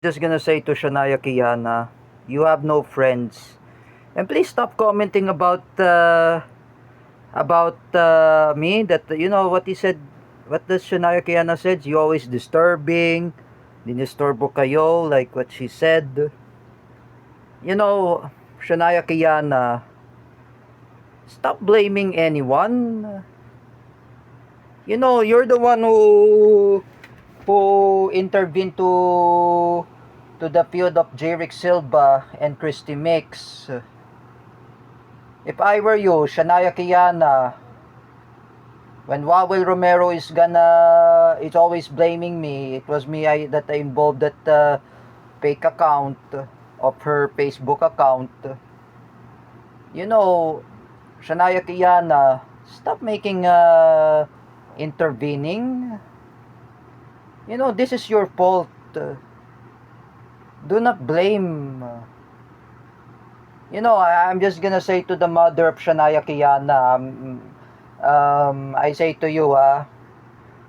Just gonna say to Shania Kiana, you have no friends, and please stop commenting about me. That you know what he said. What does Shania Kiana said? You always disturbing. Dinisturbo kayo, like what she said. You know, Shania Kiana, stop blaming anyone. You know, you're the one who intervened to the feud of Jerick Silva and Christy Mix. If I were you, Shania Kiana, when Wawel Romero is always blaming me. It was me that I involved that fake account of her Facebook account. You know, Shania Kiana, stop making intervening. You know, this is your fault. Do not blame. You know, I'm just gonna say to the mother of Shania Kiana, I say to you,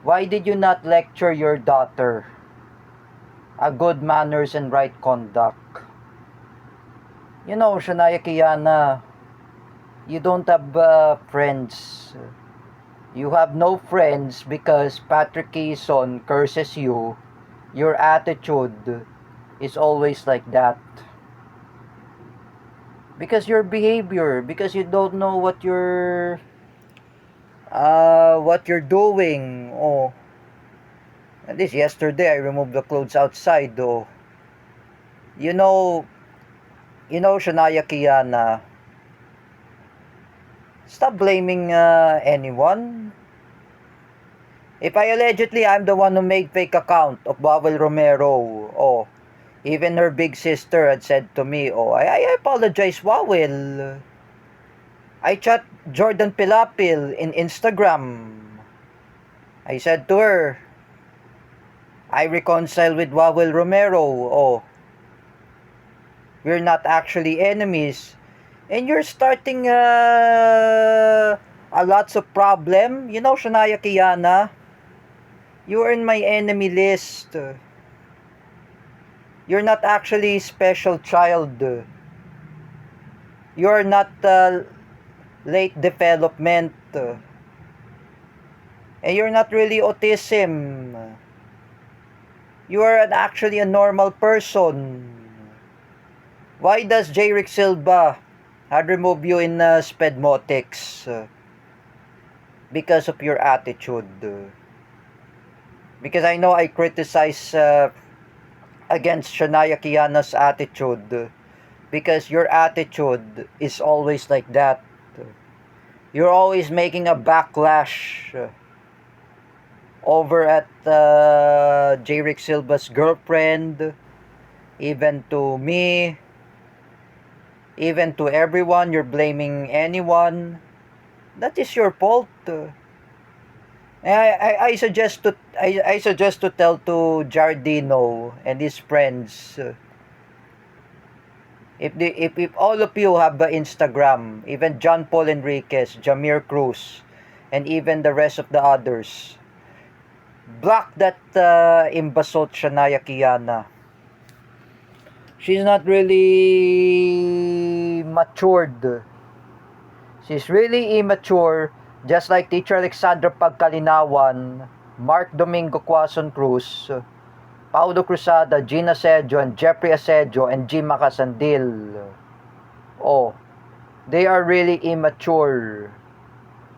why did you not lecture your daughter a good manners and right conduct? You know, Shania Kiana, you don't have friends. You have no friends because Patrick Quezon curses you. Your attitude is always like that. Because your behavior, because you don't know what you're doing. Oh, at least yesterday I removed the clothes outside. Oh, you know, Shania Kiana, stop blaming anyone. If I'm the one who made fake account of Wawel Romero. Oh, even her big sister had said to me, oh, I apologize, Wawel. I chat Jordan Pilapil in Instagram. I said to her, I reconcile with Wawel Romero. Oh, we're not actually enemies. And you're starting a lots of problem. You know, Shania Kiana, you are in my enemy list. You're not actually special child. You're not late development. And you're not really autism. You are actually a normal person. Why does Jerick Silva had remove you in Spedmotics? Because of your attitude. Because I know I criticize against Shania Kiana's attitude. Because your attitude is always like that. You're always making a backlash over at Jerick Silva's girlfriend, even to me, even to everyone. You're blaming anyone. That is your fault. I suggest to tell to Jardino and his friends, if all of you have Instagram, even John Paul Enriquez, Jamir Cruz, and even the rest of the others, block that imbasot Shania Kiana. She's not really matured. She's really immature, just like Teacher Alexandra Pagkalinawan, Mark Domingo Quazon Cruz, Paulo Cruzada, Gina Sejo, and Jeffrey Asedio, and Jim Macasandil. Oh, they are really immature.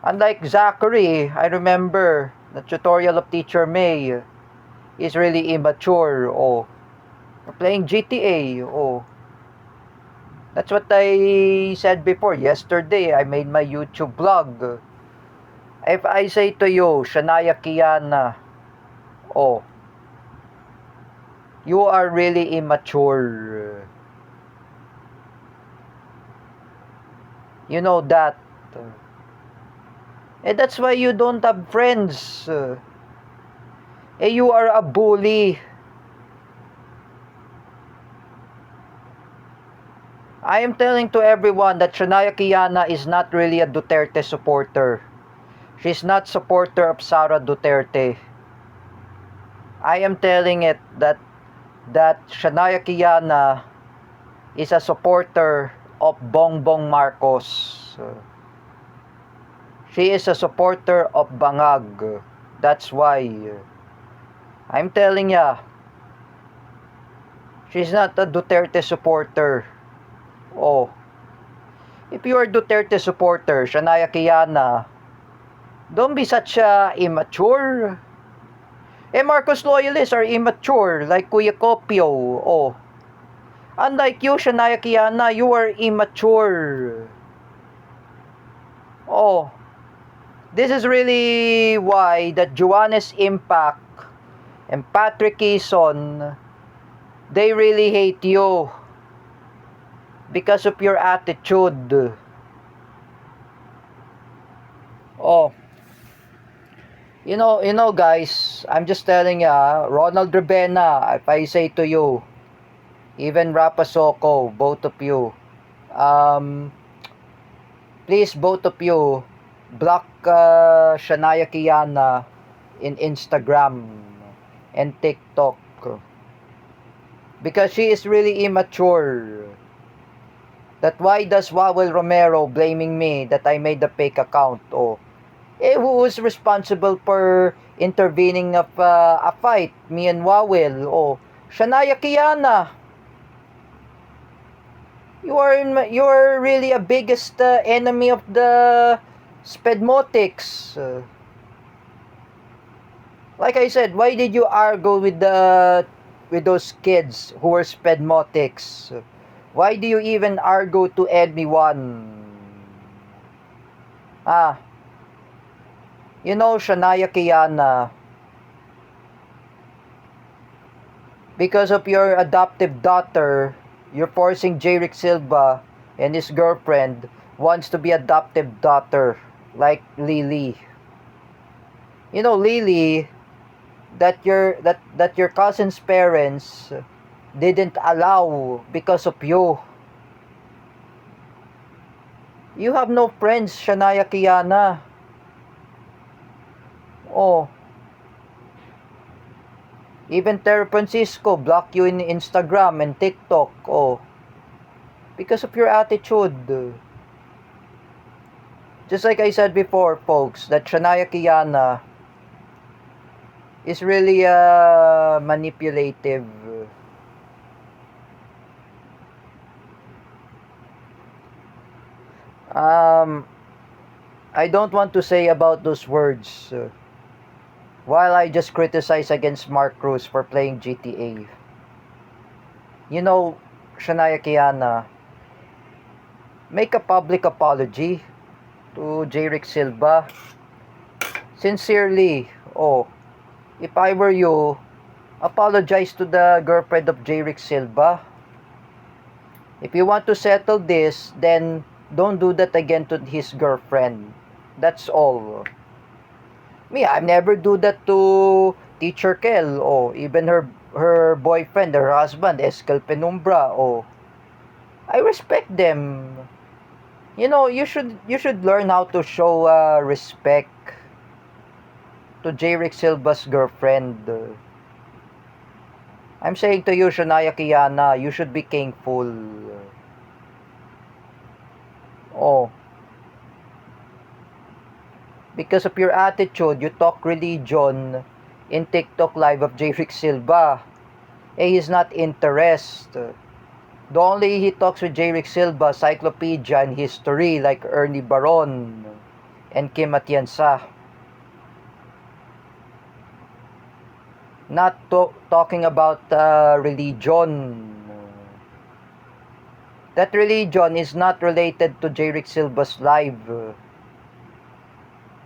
Unlike Zachary, I remember the tutorial of Teacher May is really immature. Oh, playing GTA. Oh, that's what I said before. Yesterday, I made my YouTube vlog. If I say to you, Shania Kiana, oh, you are really immature. You know that. And that's why you don't have friends. You are a bully. I am telling to everyone that Shania Kiana is not really a Duterte supporter. She's not supporter of Sara Duterte. I am telling it that that Shania Kiana is a supporter of Bongbong Marcos. She is a supporter of Bangag. That's why I'm telling ya, she's not a Duterte supporter. Oh, if you are Duterte supporter, Shania Kiana, don't be such a immature. Marcos loyalists are immature, like Kuya Kopio. Oh, unlike you, Shania Kiana, you are immature. Oh, this is really why that Juanes Impact and Patrick Quezon, they really hate you because of your attitude. Oh, you know, guys, I'm just telling ya, Ronald Rebena, if I say to you, even Rapasoko, both of you, please, both of you, block Shania Kiana in Instagram and TikTok because she is really immature. That why does Wawel Romero blaming me that I made the fake account? Oh, who is responsible for intervening of a fight? Me and Wawel. Oh, Shania Kiana. You are really a biggest enemy of the Spedmotics. Like I said, why did you argue with those kids who were Spedmotics? Why do you even argue to anyone? You know, Shania Kiana, because of your adoptive daughter, you're forcing Jerick Silva and his girlfriend wants to be adoptive daughter like Lily. You know, Lily, that your cousin's parents didn't allow because of you. You have no friends, Shania Kiana. Oh. Even Terry Francisco blocked you in Instagram and TikTok. Oh. Because of your attitude. Just like I said before, folks, that Shania Kiana is really manipulative. I don't want to say about those words while I just criticize against Mark Cruz for playing GTA. You know, Shania Kiana, make a public apology to Jerick Silva. Sincerely, oh, if I were you, apologize to the girlfriend of Jerick Silva. If you want to settle this, then don't do that again to his girlfriend. That's all. Me, I never do that to Teacher Kel or even her boyfriend, her husband, Escal Penumbra. Oh, I respect them. You know, you should learn how to show respect to Jerick Silva's girlfriend. I'm saying to you, Shania Kiana, you should be thankful. Oh. Because of your attitude, you talk religion in TikTok live of Jerick Silva. He's not interested. The only he talks with Jerick Silva, Cyclopedia and history like Ernie Baron and Kim Atienza. Not talking about religion. That religion is not related to Jerick Silva's live.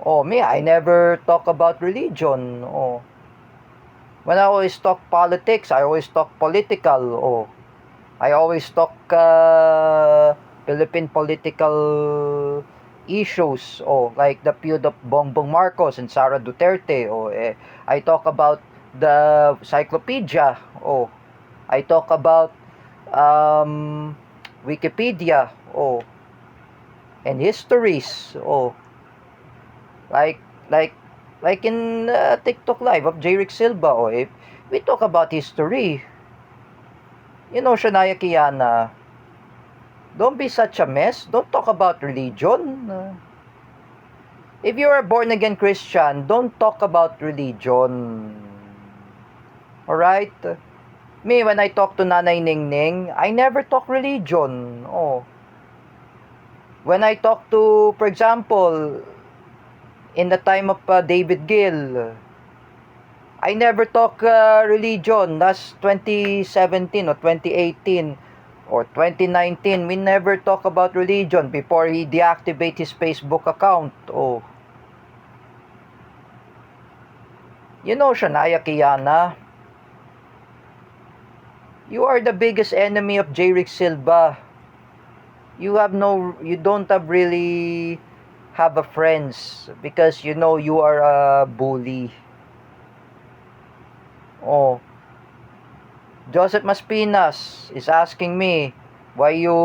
Oh, me, I never talk about religion. Oh. When I always talk politics, I always talk political. Oh. I always talk Philippine political issues. Oh, like the feud of Bongbong Marcos and Sara Duterte. Oh, I talk about the Cyclopedia. Oh, I talk about Wikipedia. Oh, and histories. Oh, like like like in TikTok live of Jerick Silva. Oh, if we talk about history, You know, Shania Kiana, don't be such a mess. Don't talk about religion. If you are a born again Christian, don't talk about religion. Alright? Me, when I talk to Nanay Ningning, I never talk religion. Oh. When I talk to, for example, in the time of David Gill, I never talk religion. That's 2017 or 2018 or 2019. We never talk about religion before he deactivate his Facebook account. Oh. You know, Shania Kiana, you are the biggest enemy of J-Rick Silva. You don't have really have a friends because you know you are a bully. Oh, Joseph Maspinas is asking me why you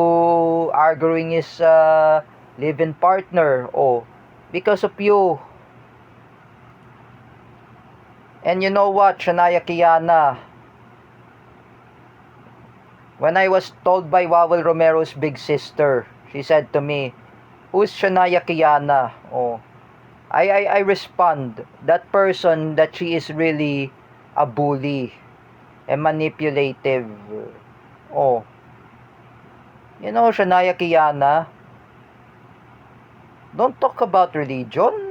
arguing his live-in partner. Oh, because of you. And you know what, Shania Kiana, when I was told by Wawel Romero's big sister, she said to me, "Who's Shania Kiana?" Oh, I respond, that person that she is really a bully and manipulative. Oh, you know, Shania Kiana, don't talk about religion.